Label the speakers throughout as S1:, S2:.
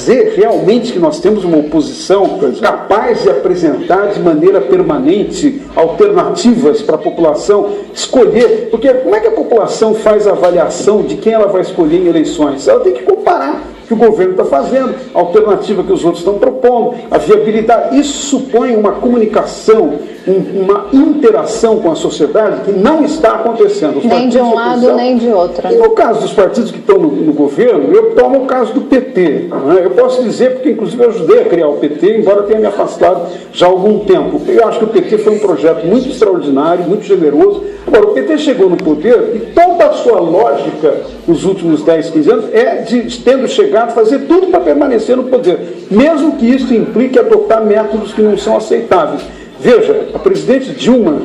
S1: dizer realmente que nós temos uma oposição capaz de apresentar de maneira permanente alternativas para a população escolher? Porque como é que a população faz a avaliação de quem ela vai escolher em eleições? Ela tem que comparar o que o governo está fazendo, a alternativa que os outros estão propondo, a viabilidade. Isso supõe uma comunicação, uma interação com a sociedade que não está acontecendo.
S2: Nem de um lado, nem de outro.
S1: E no caso dos partidos que estão no governo, eu tomo o caso do PT. Né? Eu posso dizer, porque inclusive eu ajudei a criar o PT, embora tenha me afastado já há algum tempo. Eu acho que o PT foi um projeto muito extraordinário, muito generoso. Agora, o PT chegou no poder e toda a sua lógica nos últimos 10, 15 anos é de, tendo chegado, fazer tudo para permanecer no poder, mesmo que isso implique adotar métodos que não são aceitáveis. Veja, a presidente Dilma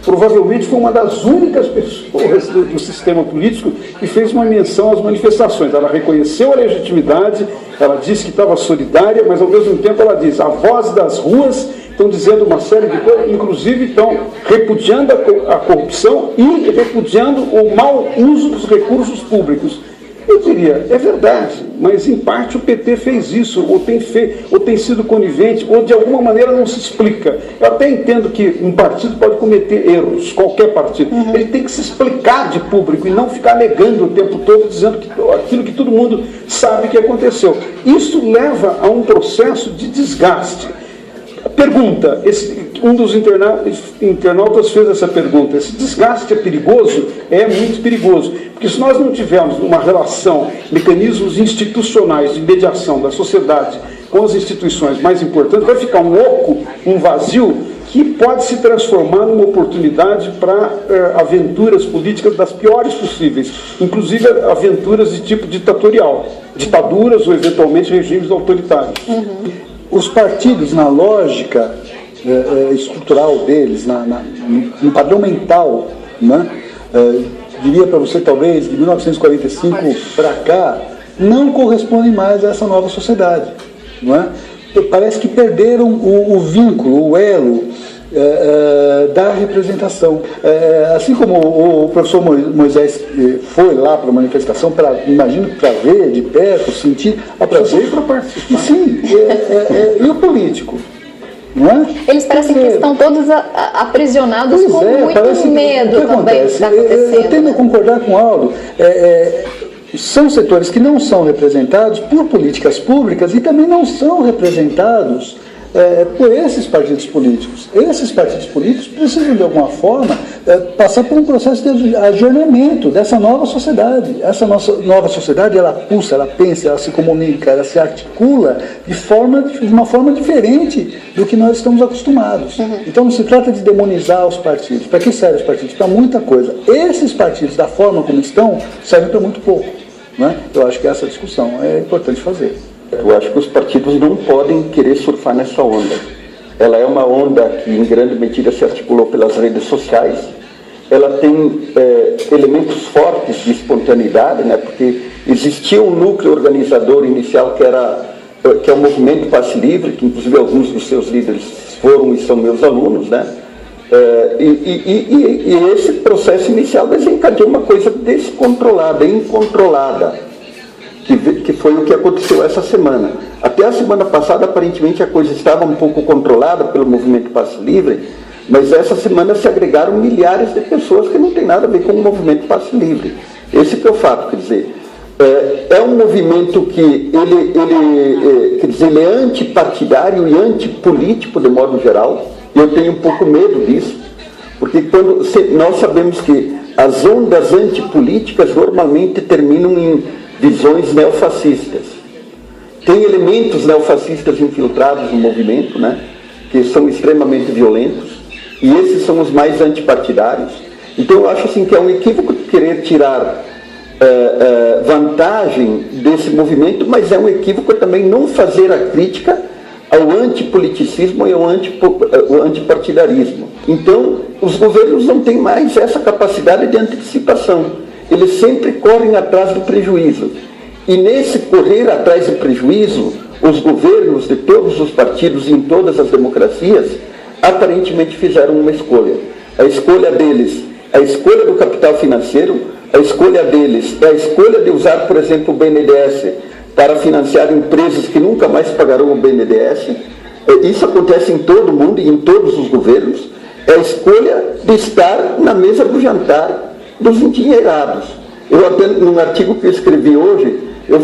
S1: provavelmente foi uma das únicas pessoas do sistema político que fez uma menção às manifestações. Ela reconheceu a legitimidade, ela disse que estava solidária, mas ao mesmo tempo ela diz, a voz das ruas estão dizendo uma série de coisas, inclusive estão repudiando a corrupção e repudiando o mau uso dos recursos públicos. Eu diria, é verdade, mas em parte o PT fez isso, ou tem sido conivente, ou de alguma maneira não se explica. Eu até entendo que um partido pode cometer erros, qualquer partido. Ele tem que se explicar de público e não ficar negando o tempo todo, dizendo que aquilo que todo mundo sabe que aconteceu. Isso leva a um processo de desgaste. Pergunta, um dos internautas fez essa pergunta, esse desgaste é perigoso? É muito perigoso, porque se nós não tivermos uma relação, mecanismos institucionais de mediação da sociedade com as instituições mais importantes, vai ficar um oco, um vazio, que pode se transformar numa oportunidade para aventuras políticas das piores possíveis, inclusive aventuras de tipo ditatorial, ditaduras ou eventualmente regimes autoritários.
S3: Os partidos, na lógica estrutural deles, no padrão mental, né, diria para você, talvez, de 1945 para cá, não correspondem mais a essa nova sociedade. Não é? Parece que perderam o vínculo, o elo da representação. Assim como o professor Moisés foi lá para a manifestação, imagino para ver de perto, sentir a prazer para participar. Sim, e o político? Não é?
S2: Eles parecem que estão todos aprisionados com muito medo também do que está acontecendo.
S3: Eu tendo a concordar com o Aldo. São setores que não são representados por políticas públicas e também não são representados por esses partidos políticos. Esses partidos políticos precisam, de alguma forma, passar por um processo de ajornamento dessa nova sociedade. Essa nossa nova sociedade, ela pulsa, ela pensa, ela se comunica, ela se articula de uma forma diferente do que nós estamos acostumados. Então não se trata de demonizar os partidos. Para que servem os partidos? Para muita coisa. Esses partidos, da forma como estão, servem para muito pouco. Né? Eu acho que essa discussão é importante fazer.
S4: Eu acho que os partidos não podem querer surfar nessa onda. Ela é uma onda que, em grande medida, se articulou pelas redes sociais. Ela tem elementos fortes de espontaneidade, né? Porque existia um núcleo organizador inicial que é o Movimento Passe Livre, que, inclusive, alguns dos seus líderes foram e são meus alunos, né? E esse processo inicial desencadeou uma coisa descontrolada, incontrolada, que foi o que aconteceu essa semana. Até a semana passada, aparentemente, a coisa estava um pouco controlada pelo Movimento Passe Livre, mas essa semana se agregaram milhares de pessoas que não tem nada a ver com o Movimento Passe Livre. Esse que é o fato, quer dizer, é um movimento que ele é antipartidário e antipolítico de modo geral. Eu tenho um pouco medo disso, porque nós sabemos que as ondas antipolíticas normalmente terminam em visões neofascistas. Tem elementos neofascistas infiltrados no movimento, né, que são extremamente violentos, e esses são os mais antipartidários. Então eu acho assim, que é um equívoco querer tirar vantagem desse movimento, mas é um equívoco também não fazer a crítica ao antipoliticismo e ao antipartidarismo. Então, os governos não têm mais essa capacidade de antecipação. Eles sempre correm atrás do prejuízo. E nesse correr atrás do prejuízo, os governos de todos os partidos em todas as democracias aparentemente fizeram uma escolha. A escolha deles, a escolha do capital financeiro, a escolha deles é a escolha de usar, por exemplo, o BNDES para financiar empresas que nunca mais pagarão o BNDES. Isso acontece em todo mundo e em todos os governos. É a escolha de estar na mesa do jantar dos endinheirados. Eu apenas, num artigo que eu escrevi hoje, eu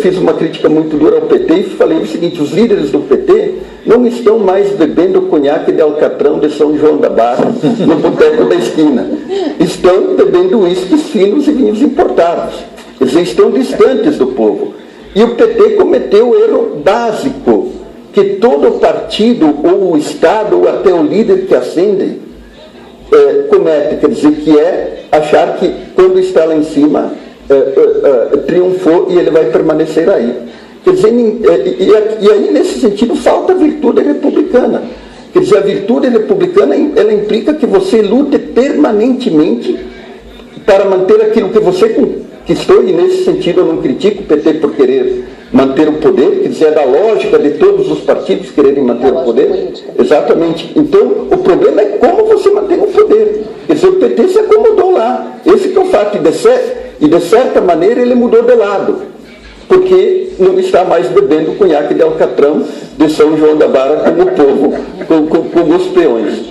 S4: fiz uma crítica muito dura ao PT e falei o seguinte: os líderes do PT não estão mais bebendo conhaque de Alcatrão de São João da Barra no boteco da esquina. Estão bebendo uísques finos e vinhos importados. Eles estão distantes do povo. E o PT cometeu o erro básico que todo partido, ou o Estado, ou até o líder que ascende, comete, quer dizer, que é achar que quando está lá em cima, triunfou e ele vai permanecer aí. Quer dizer, e aí nesse sentido falta a virtude republicana. Quer dizer, a virtude republicana, ela implica que você lute permanentemente para manter aquilo que você conquistou, e nesse sentido eu não critico o PT por querer manter o poder, quer dizer, é da lógica de todos os partidos quererem manter o poder. Política. Exatamente. Então, o problema é como você mantém o poder. Quer dizer, o PT se acomodou lá. Esse que é o fato. E de certa maneira ele mudou de lado, porque não está mais bebendo conhaque de Alcatrão de São João da Barra como o povo, como os peões.